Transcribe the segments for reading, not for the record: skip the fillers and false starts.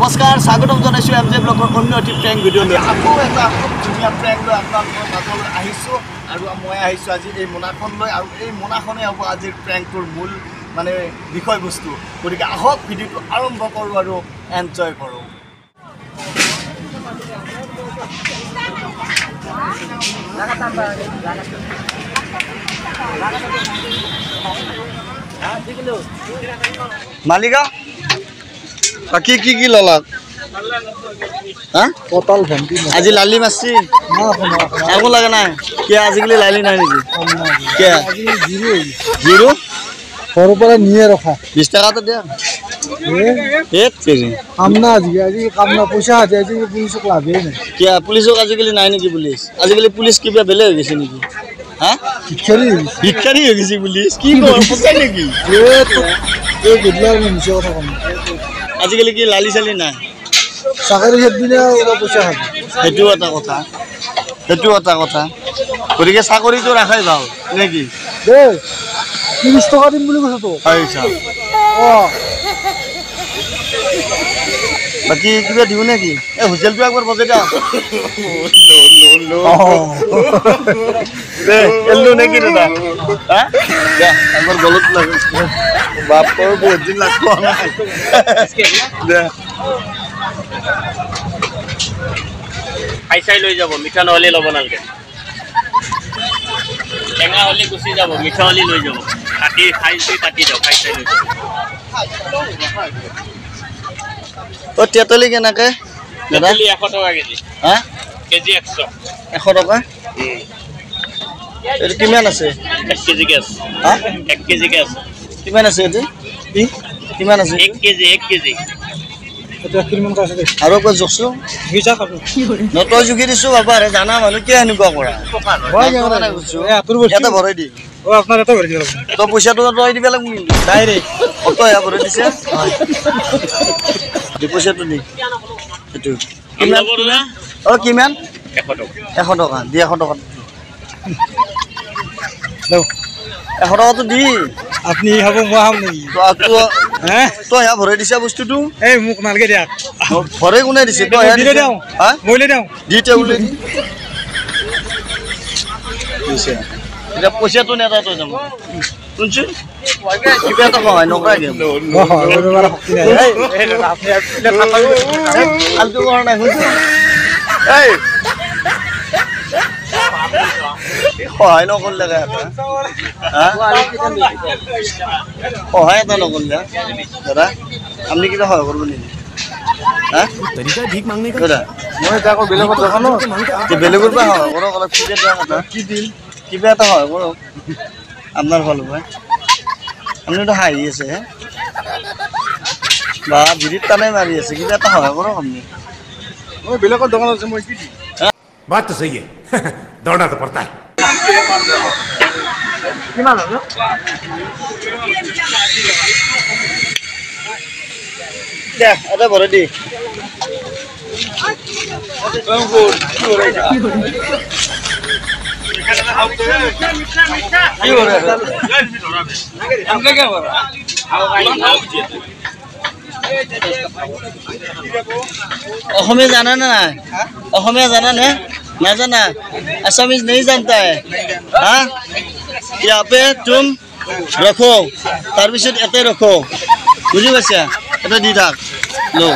নমস্কাৰ স্বাগতম জনাইছোঁ এম জে ব্লগৰ অন্য এটি প্ৰেংক ভিডিঅ'লৈ আকৌ এটা খুব ধুনীয়া প্ৰেংক লৈ আপোনালোকৰ মাজলৈ আহিছোঁ আৰু মই আহিছোঁ আজি এই মোনাখনলৈ আৰু এই মোনাখনেই হ'ব আজিৰ প্ৰেংকটোৰ মূল মানে বিষয়বস্তু গতিকে আহক ভিডিঅ'টো আৰম্ভ কৰোঁ আৰু এনজয় কৰোঁ মালিকা কি ললা total ganti আজি লালি মাছি আকৌ লাগে নাই কি আজিকালি লালি নাই নেকি কি জিরো সৰু পৰা নিয়ে ৰখা 20 টাকা তো দিয়া এক কেজি আমনা আজি কামনা পইচা আছে আজি পুলিচক লাভে নাই কি পুলিচক আজিকালি নাই নেকি পুলিচ আজিকালি পুলিচ কিবা বেলে হৈ গৈছে নেকি হা ভিক্ষাৰী হৈ গৈছে পুলিচ কি কয় পছাই নেকি এই গুডলাৰ মিছে কথা কম আজিকালি কি লালি চালি নাই চাকৰি দিলে পইচা খাব সেইটো এটা কথা গতিকে চাকৰিটো ৰাখাই ভাল নেকি দে 30 টকা দিম বুলি কৈছো তো আইছা বাকি কিবা দিও নেকি এ হোটেলটো একবাৰ বজাই দিয়া দে এল্লো নেকি দাদা হা যা একবাৰ গলত লাগে বাপৰ বহুত দিন লাগব নাই দে খাইছাই লৈ যাব মিঠা নহলে লব নালগে টেঙা হলে গুচি যাব মিঠা হলে লৈ যাব কাটি খাইছাই কাটি যাও খাইছাই লৈ যাব ও তেতলি কেনেকে দাদা 100 টকা কেজি হা কেজি 100 টকা এটো কিমান আছে 1 কেজি গেছ হা 1 কেজি গেছ কিমান আছে এটো কিমান আছে 1 কেজি এটা কিমান কাছে দে আৰু কই জকছো ভিজা খাব নটো জুগি দিছো বাবা ৰে জানা মানুহ কি এনেকুৱা কৰা হয় জানা কৈছো এ আতুৰ বস্তু এটা ভৰাই দি ও আপোনাৰ এটা ভৰাই দিব তো পইচাটো তই দিবা লাগিব কিন্তু ডাইৰেক্ট কত ইয়া ভৰাই দিছে দি পইচাটো দি এটো কিমান ও কিমান 100 টকা দি 100 টকা দাও 100 টকা তো দি আপনি হাব মই হাম নেকি তো হে তো ইয়া ভৰাই দিছে বস্তুটো এই মুখ নালগে দিয়া ভৰাই কোনে দিছে তো ইয়া দিলে দাও হা মইলে দাও দিতে উলে দিছে এটা পইচাটো নেতা তো যাম শুনছো কিবা এটা হয় নকৰা গেম শক্তি নাই এই আপনি আলটো কৰা নাই শুনছো এই সহায় নকৰলে সহায় এটা নকৰলে দাদা আপনি কিবা সহায় কৰিব নেকি হা तरीका भीख मांगने का দাদা মই তাকো বেলেগত দেখানো বেলেগৰ পৰা সহায় কৰক অলপ ফ্ৰীতে দিয়া কথা কি দিল কিবা এটা সহায় কৰক আপনার ভালো ভাই আপনি তো হাই আছে বা ভিড়িত টানাই মারি আছে কিবা এটা সহায় কৰক আপনি মই বেলেগত দোকান আছে মই কি দি बात तो सही है दौड़ना तो पड़ता है কিমান আছে দে এটা ভরে দি অসমীয়া জানা না অসমীয়া জানা না ना जाना असमीज नहीं जानता है हाँ यहाँ पे तुम रखो तार पिछत एते रखो बुझी पाइছা এটা দি থাক लो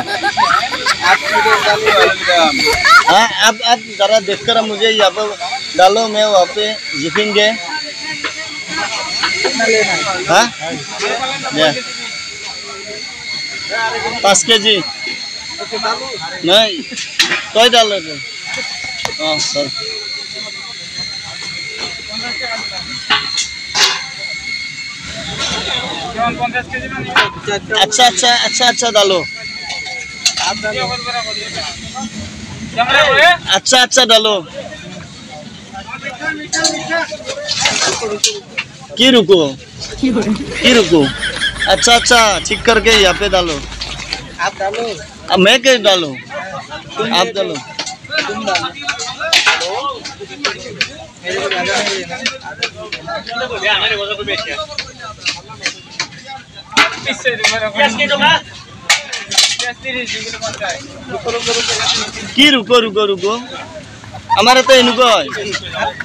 हाँ अब जरा देखकर मुझे यहाँ पे डालो मैं वहाँ पे जिफेंगे हाँ 5 केजी नहीं तो डालो हाँ सर अच्छा डालो अच्छा डालो की रुको अच्छा ठीक करके यहाँ पे डालो आप डालो अब मैं क्या डालो आप डालो मेरे को ज्यादा नहीं लेना की रुको रुको रुको हमारे तो इनको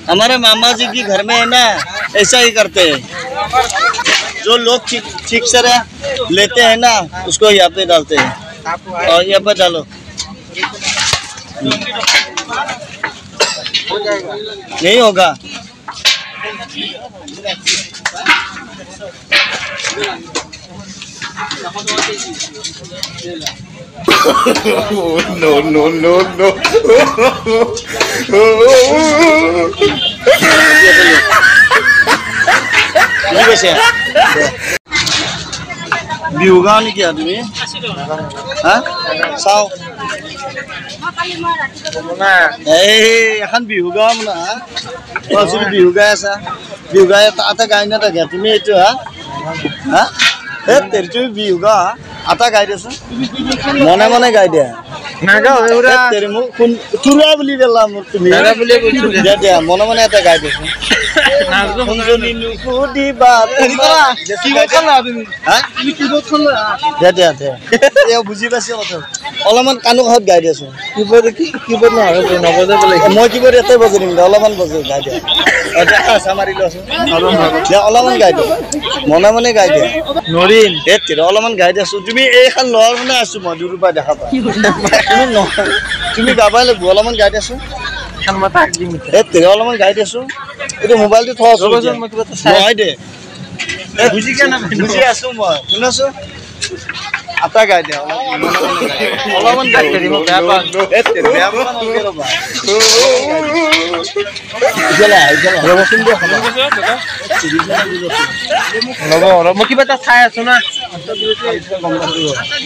हमारे मामा जी की घर में है ना ऐसा ही करते हैं जो लोग ठीक से लेते हैं ना उसको यहाँ पे डालते हैं और यहाँ पे डालो नहीं होगा no, no, no, no. बिहुगा नहीं किया तुम्हें हाँ साव এখন বিহুগা মানে কোৱাচোন বিহুগা আছা বিহুগা এটা গাই না থাকে তুমি এইটো হা তুমি বিহুগা এটা গাই দিছো মনে মনে গাই দিয়া নাগাও এউৰা তেৰি মোক কোন তুৰা বুলি বেলা মোক তুমি নাগা বুলি কৈছো দিয়া মনে মনে এটা গাই দিছো নাজো শুনজনি নুকুদিবা কি কথা তুমি হা তুমি কি কথা দিয়া এও বুজি পাইছে কথা অলপমান কাণু ঘৰত গাই দিছো কিবোৰ্ড নবজে বোলে মই কিবোৰ্ড এতে বজাই দিম অলপমান বজাই গাই দিয়া এটা আছা মাৰি লৈছো অলপমান গাই দিয়া মনে মনে গাই দিয়া নৰিন এতে অলপমান গাই দিছো তুমি এইখন লৱাৰ মানে আছো মই দুৰুপা দেখা পা তুমি গাবাই লাগিব অলপমান গাই দিছো এতে অলপমান গাই দিছো এইটো মোবাইলটো থছ নহয় দে বুজি কেনে বুজি আছো মই শুনাছো आता गाय दे অলপমান গাই দিম বেয়া পা এতে বেয়া পা নকে ৰবা জলা ৰবচোন দে লব মই কিবা এটা চাই আছো না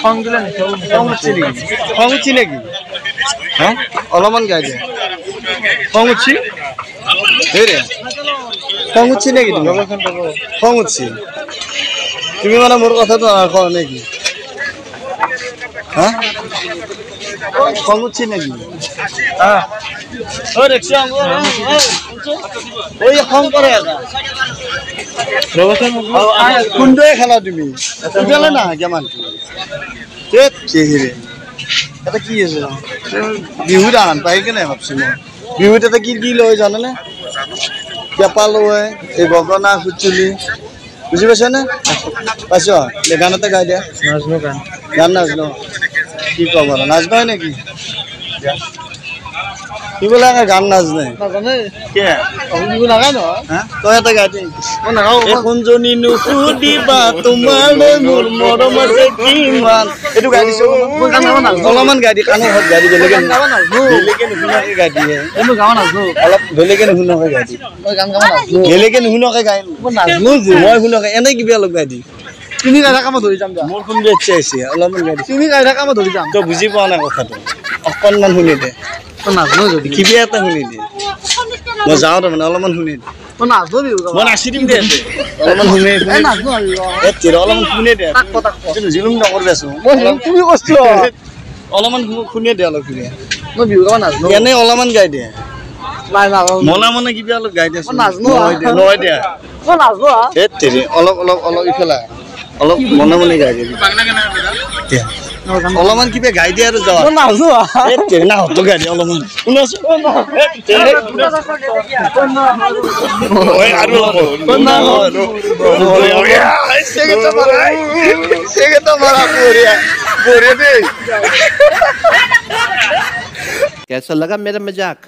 খং দিলে খং উঠি নেকি হা অলপমান গাই দে খং উঠি হেৰে খং উঠি নেকি তুমি খং উঠি তুমি মানে মোৰ কথাটো নাৰাখা নেকি হ্যাঁ খং উঠছে নাকি হ্যাঁ ও ৰিকশা ওই খং কৰে কোনটোৱে খেলা তুমি উঠালে না কেমান এটা কি আছে বিহুত আন পাই কেনে ভাবছো মই বিহুত এটা কি লয় জানানে পেপা লয় এই গগনা খুচুলি বুঝি পাইছ নে পাইছ গান এটা গাই দিয়া নাজনো গান নাজনো কি কব নাজনো নাকি কি বলে গান নাজনে কে তই এটা গাই দে কোনজনী নুসুধিবা তোমাৰ মোৰ মৰম আছে কিমান এইটো গাই দিছো অলপমান গাই দি কাণৰ ঘৰত গাই দি বেলেগে নুশুনাকে গাই দিয়ে অলপ বেলেগে নুশুনাকে গাই দি বেলেগে নুশুনাকে গাই মই শুনাকে এনে কিবা অলপ গাই দি তুমি গাই থাকা মই ধৰি যাম মোৰ শুনিব ইচ্ছা হৈছে অলপমান গাই দি তুমি গাই থাকা মই ধৰি যাম তই বুজি পোৱা নাই কথাটো অকণমান শুনি দে নাজনো যদি কিবা এটা শুনি দে মই যাওঁ তাৰমানে অলপমান শুনি দে মই নাচি দিম দে অলপমান শুনি অলপমান শুনি দে জুলুম নকৰিবি আছো তুমি কৈছো অলপমান শুনি দে অলপ শুনি মই বিহু গাব নাজনো এনে অলপমান গাই দে মনে মনে কিবা অলপ গাই দে নহয় দে অলপ অলপ অলপ ইফালে অলপ মনে মনে গাই দে অলপমান কিবা গাই দিয়ে আৰু যাওঁ না হতো গাই দিয়ে অলপমান শুনাছো कैसा लगा मेरा मजाक